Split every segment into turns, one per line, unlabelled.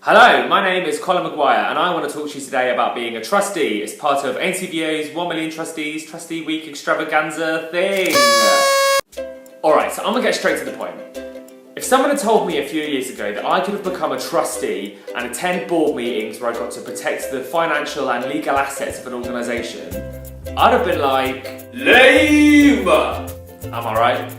Hello, my name is Colin Maguire and I want to talk to you today about being a trustee as part of NCVO's 1 Million Trustees Trustee Week extravaganza thing. Alright, so I'm going to get straight to the point. If someone had told me a few years ago that I could have become a trustee and attend board meetings where I got to protect the financial and legal assets of an organisation, I'd have been like, lame! Am I right?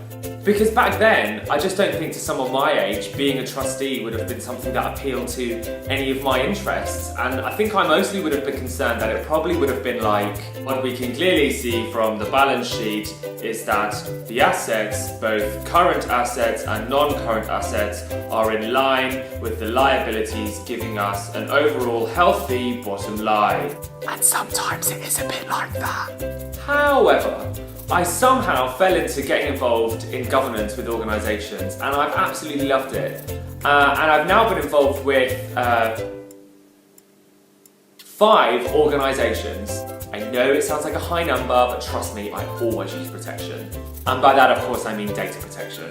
Because back then, I just don't think to someone my age, being a trustee would have been something that appealed to any of my interests. And I think I mostly would have been concerned that it probably would have been like, what we can clearly see from the balance sheet is that the assets, both current assets and non-current assets, are in line with the liabilities, giving us an overall healthy bottom line.
And sometimes it is a bit like that.
However, I somehow fell into getting involved in governance with organisations and I've absolutely loved it. And I've now been involved with 5 organisations. I know it sounds like a high number, but trust me, I always use protection. And by that, of course, I mean data protection.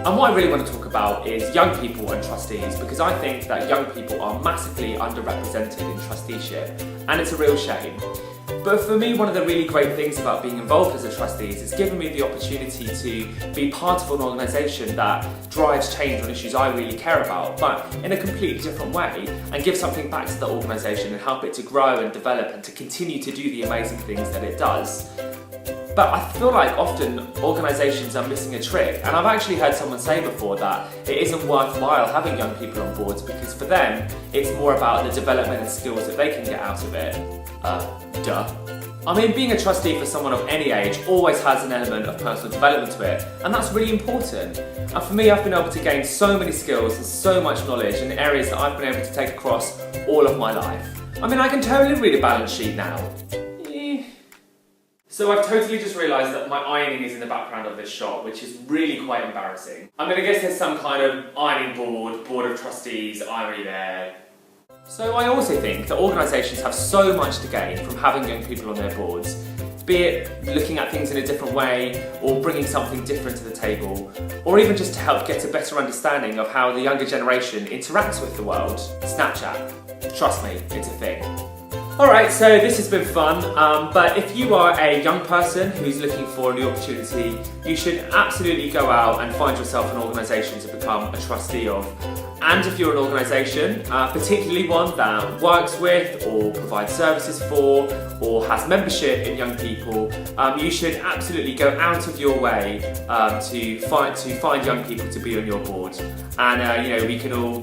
And what I really want to talk about is young people and trustees, because I think that young people are massively underrepresented in trusteeship, and it's a real shame. But for me, one of the really great things about being involved as a trustee is it's given me the opportunity to be part of an organisation that drives change on issues I really care about, but in a completely different way, and give something back to the organisation and help it to grow and develop and to continue to do the amazing things that it does. But I feel like often organisations are missing a trick, and I've actually heard someone say before that it isn't worthwhile having young people on boards because for them it's more about the development and skills that they can get out of it. Duh. I mean, being a trustee for someone of any age always has an element of personal development to it, and that's really important. And for me, I've been able to gain so many skills and so much knowledge in areas that I've been able to take across all of my life. I mean, I can totally read a balance sheet now. So I've totally just realised that my ironing is in the background of this shot, which is really quite embarrassing. I mean, I guess there's some kind of ironing board of trustees, irony there. So I also think that organisations have so much to gain from having young people on their boards, be it looking at things in a different way, or bringing something different to the table, or even just to help get a better understanding of how the younger generation interacts with the world. Snapchat. Trust me, it's a thing. Alright, so this has been fun, but if you are a young person who's looking for a new opportunity, you should absolutely go out and find yourself an organisation to become a trustee of. And if you're an organisation, particularly one that works with or provides services for or has membership in young people, you should absolutely go out of your way to find young people to be on your board. And we can all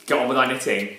get on with our knitting.